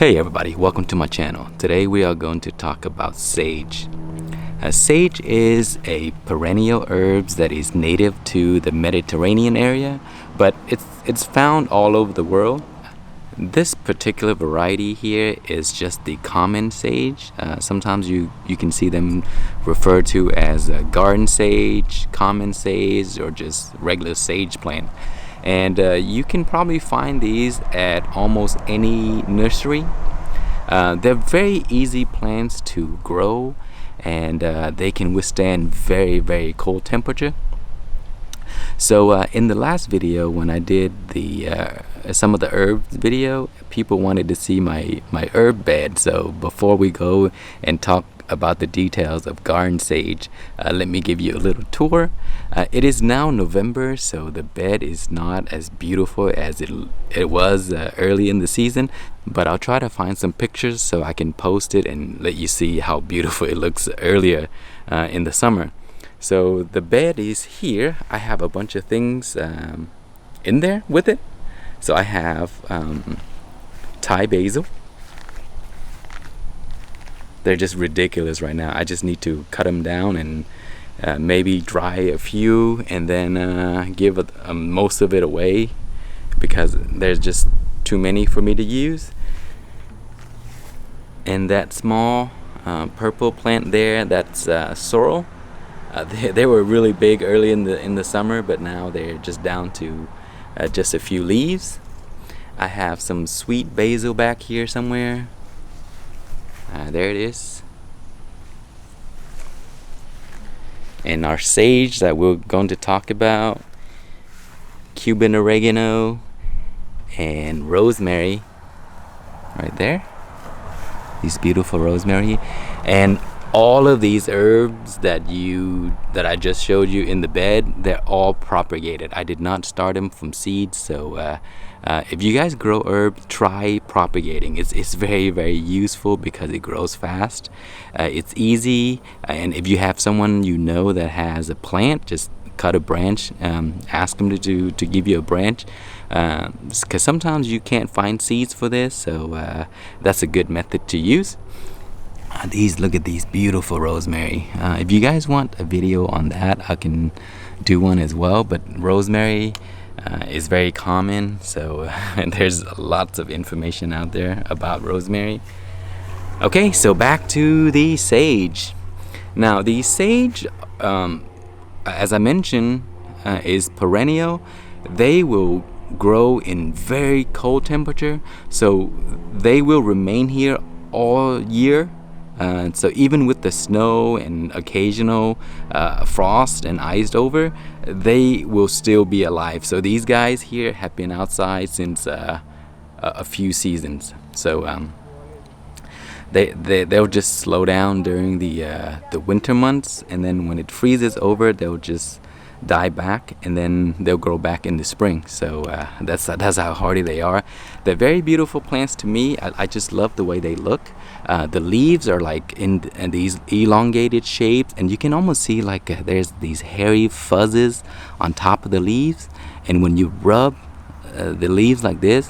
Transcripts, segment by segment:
Hey everybody, welcome to my channel. Today we are going to talk about sage. Sage is a perennial herb that is native to the Mediterranean area, but it's found all over the world. This particular variety here is just the common sage. Sometimes you can see them referred to as garden sage, common sage, or just regular sage plant. And you can probably find these at almost any nursery. They're very easy plants to grow, and they can withstand very cold temperature. So in the last video, when I did the some of the herbs video, people wanted to see my herb bed. So before we go and talk about the details of garden sage, let me give you a little tour. It is now November, so the bed is not as beautiful as it was early in the season, but I'll try to find some pictures so I can post it and let you see how beautiful it looks earlier in the summer. So the bed is here. I have a bunch of things in there with it. So I have Thai basil. They're just ridiculous right now. I just need to cut them down and maybe dry a few and then give most of it away because there's just too many for me to use. And that small purple plant there, that's sorrel. They were really big early in the summer, but now they're just down to just a few leaves. I have some sweet basil back here somewhere. There it is. And our sage that we're going to talk about, Cuban oregano, and rosemary right there. These beautiful rosemary. And all of these herbs that I just showed you in the bed, they're all propagated. I did not start them from seeds, so if you guys grow herbs, try propagating. It's very useful because it grows fast. It's easy, and if you have someone you know that has a plant, just cut a branch. Ask them to give you a branch, because sometimes you can't find seeds for this, so that's a good method to use. Look at these beautiful rosemary. If you guys want a video on that, I can do one as well, but rosemary is very common, so there's lots of information out there about rosemary. Okay, so back to the sage. Now the sage, as I mentioned, is perennial. They will grow in very cold temperature, so they will remain here all year. So even with the snow and occasional frost and iced over, they will still be alive. So these guys here have been outside since a few seasons. So they'll just slow down during the winter months, and then when it freezes over, they'll just die back, and then they'll grow back in the spring. So that's how hardy they are. They're very beautiful plants to me. I just love the way they look. The leaves are like in these elongated shapes, and you can almost see like there's these hairy fuzzes on top of the leaves, and when you rub the leaves like this,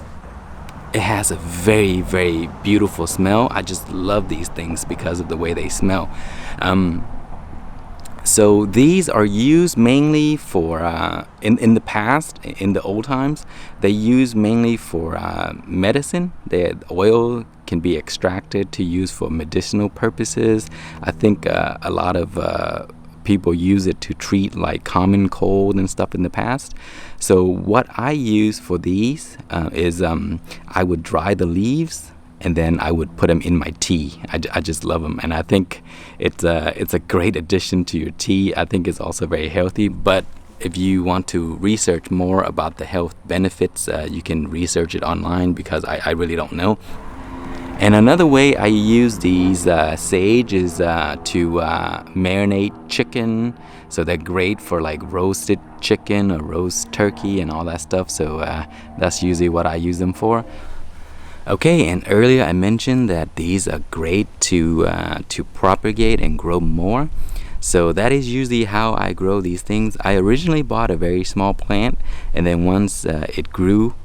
it has a very beautiful smell. I just love these things because of the way they smell. So these are used mainly for, in the past, in the old times, they used mainly for medicine. The oil can be extracted to use for medicinal purposes. I think a lot of people use it to treat like common cold and stuff in the past. So what I use for these is I would dry the leaves, and then I would put them in my tea. I just love them, and I think it's a great addition to your tea. I think it's also very healthy, but if you want to research more about the health benefits, you can research it online, because I really don't know. And another way I use these sage is to marinate chicken. So they're great for like roasted chicken or roast turkey and all that stuff. So that's usually what I use them for. Okay, and earlier I mentioned that these are great to propagate and grow more. So that is usually how I grow these things. I originally bought a very small plant, and then once it grew,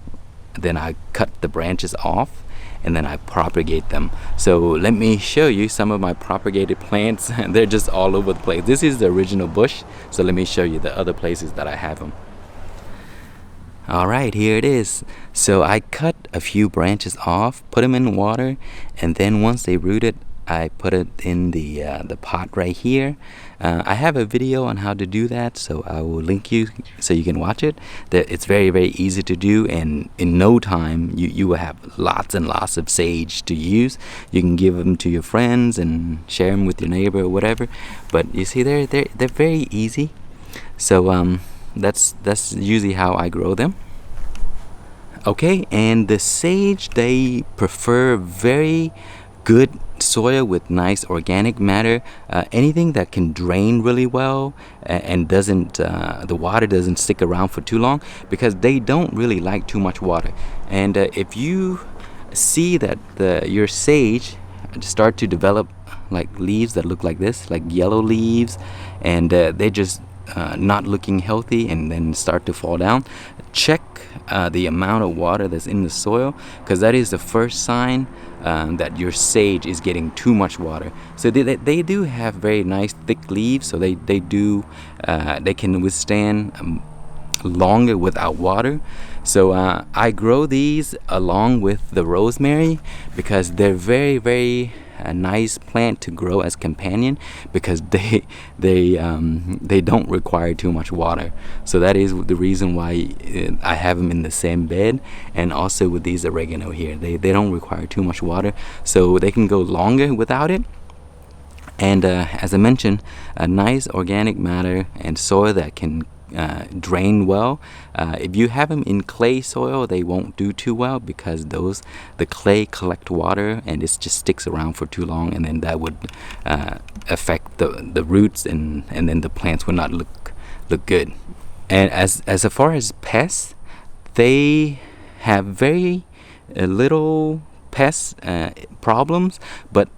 then I cut the branches off, and then I propagate them. So let me show you some of my propagated plants. They're just all over the place. This is the original bush, so let me show you the other places that I have them. Alright, here it is. So I cut a few branches off, put them in water, and then once they rooted, I put it in the pot right here. I have a video on how to do that, so I will link you so you can watch it. It's very, very easy to do, and in no time you will have lots and lots of sage to use. You can give them to your friends and share them with your neighbor or whatever. But you see, they're very easy. So that's usually how I grow them. Okay, and the sage, they prefer very good soil with nice organic matter, anything that can drain really well and doesn't the water doesn't stick around for too long, because they don't really like too much water. And if you see that your sage start to develop like leaves that look like this, like yellow leaves, and they're just not looking healthy and then start to fall down, check the amount of water that's in the soil, because that is the first sign that your sage is getting too much water. So they do have very nice thick leaves, so they can withstand longer without water. So I grow these along with the rosemary because they're very, very a nice plant to grow as companion, because they don't require too much water. So that is the reason why I have them in the same bed. And also with these oregano here, they don't require too much water, so they can go longer without it. And as I mentioned, a nice organic matter and soil that can drain well. If you have them in clay soil, they won't do too well, because the clay collect water and it just sticks around for too long, and then that would affect the roots, and then the plants would not look good. And as far as pests, they have very little pest problems, but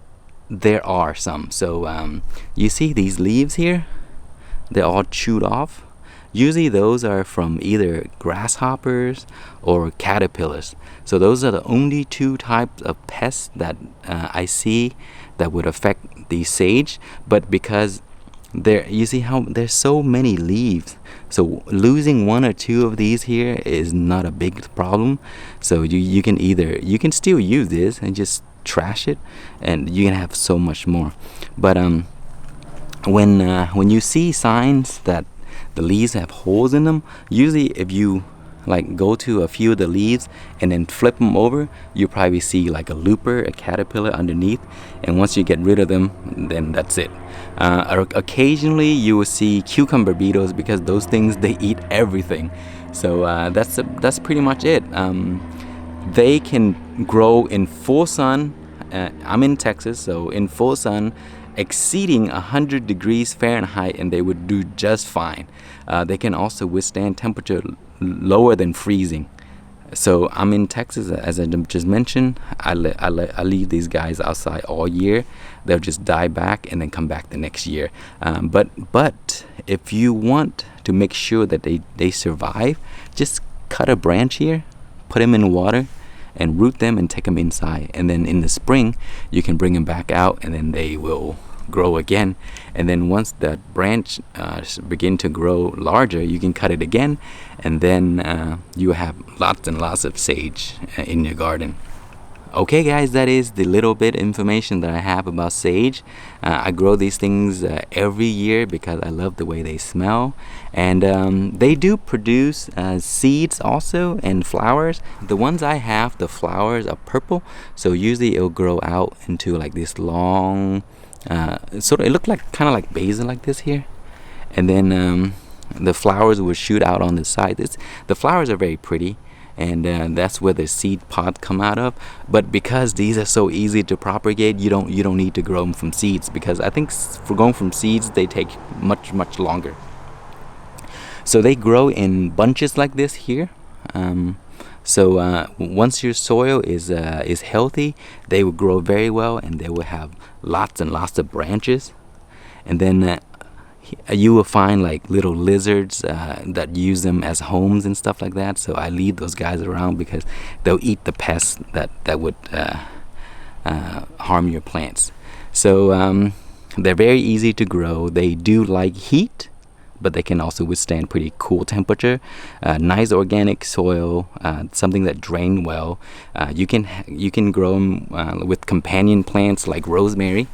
there are some. So you see these leaves here, they're all chewed off. Usually those are from either grasshoppers or caterpillars. So those are the only two types of pests that I see that would affect the sage. But because you see how there's so many leaves, so losing one or two of these here is not a big problem. So you can still use this and just trash it, and you can have so much more. But when you see signs that the leaves have holes in them, usually if you like go to a few of the leaves and then flip them over, you probably see like a looper, a caterpillar underneath, and once you get rid of them, then that's it. Occasionally you will see cucumber beetles, because those things, they eat everything. So that's pretty much it. They can grow in full sun. I'm in Texas, so in full sun exceeding 100 degrees Fahrenheit, and they would do just fine. They can also withstand temperature lower than freezing. So I'm in Texas, as I just mentioned. I leave these guys outside all year. They'll just die back and then come back the next year. But if you want to make sure that they survive, just cut a branch here, put them in water, and root them and take them inside. And then in the spring, you can bring them back out, and then they will grow again. And then once that branch begin to grow larger, you can cut it again, and then you have lots and lots of sage in your garden. Okay guys, that is the little bit information that I have about sage. I grow these things every year because I love the way they smell, and they do produce seeds also and flowers. The ones I have, the flowers are purple, so usually it'll grow out into like this long sort of, it looked like kind of like basil like this here, and then the flowers will shoot out on the side. The flowers are very pretty, and that's where the seed pods come out of. But because these are so easy to propagate, you don't need to grow them from seeds, because I think for going from seeds they take much longer. So they grow in bunches like this here. So once your soil is healthy, they will grow very well, and they will have lots and lots of branches. And then you will find like little lizards that use them as homes and stuff like that. So I leave those guys around because they'll eat the pests that would harm your plants. So they're very easy to grow. They do like heat, but they can also withstand pretty cool temperature. Nice organic soil, something that drain well. You can grow them with companion plants like rosemary,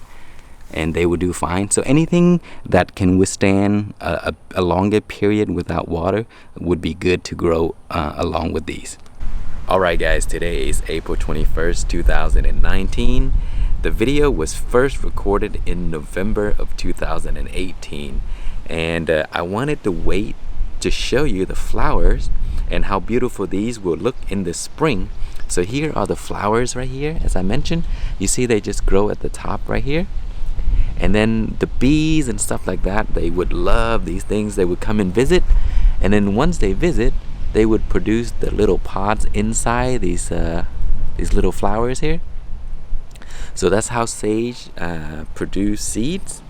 and they will do fine. So anything that can withstand a longer period without water would be good to grow along with these. Alright guys, today is April 21st, 2019. The video was first recorded in November of 2018, and I wanted to wait to show you the flowers and how beautiful these will look in the spring. So here are the flowers right here. As I mentioned, you see they just grow at the top right here. And then the bees and stuff like that, they would love these things. They would come and visit, and then once they visit, they would produce the little pods inside these little flowers here. So that's how sage produce seeds.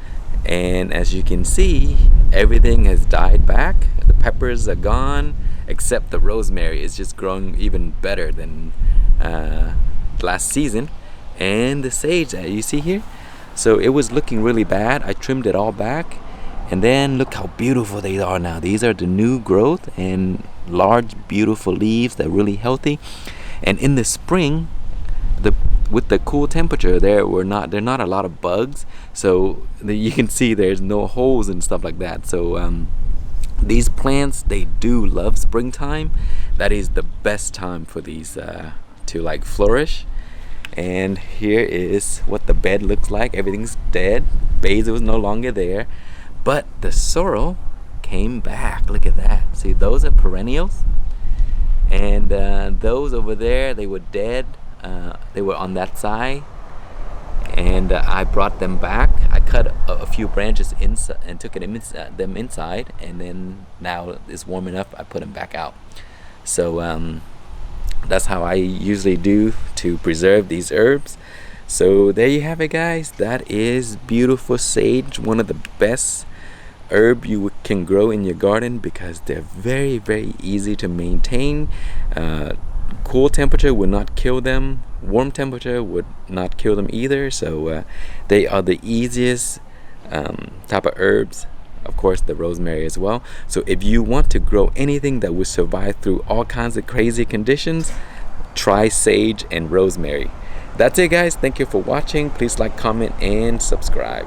And as you can see, everything has died back. The peppers are gone, except the rosemary is just growing even better than last season. And the sage that you see here, so it was looking really bad. I trimmed it all back, and then look how beautiful they are now. These are the new growth and large beautiful leaves that are really healthy. And in the spring, with the cool temperature, there are not a lot of bugs, so you can see there's no holes and stuff like that. So these plants, they do love springtime. That is the best time for these to like flourish. And here is what the bed looks like. Everything's dead. Basil is no longer there, but the sorrel came back. Look at that. See, those are perennials, and those over there, they were dead. They were on that side, and I brought them back. I cut a few branches inside and took them inside, and then now it's warm enough, I put them back out. So that's how I usually do to preserve these herbs. So there you have it, guys. That is beautiful sage, one of the best herb you can grow in your garden because they're very, very easy to maintain. Cool temperature would not kill them. Warm temperature would not kill them either. So they are the easiest type of herbs. Of course, the rosemary as well. So if you want to grow anything that will survive through all kinds of crazy conditions, try sage and rosemary. That's it, guys. Thank you for watching. Please like, comment, and subscribe.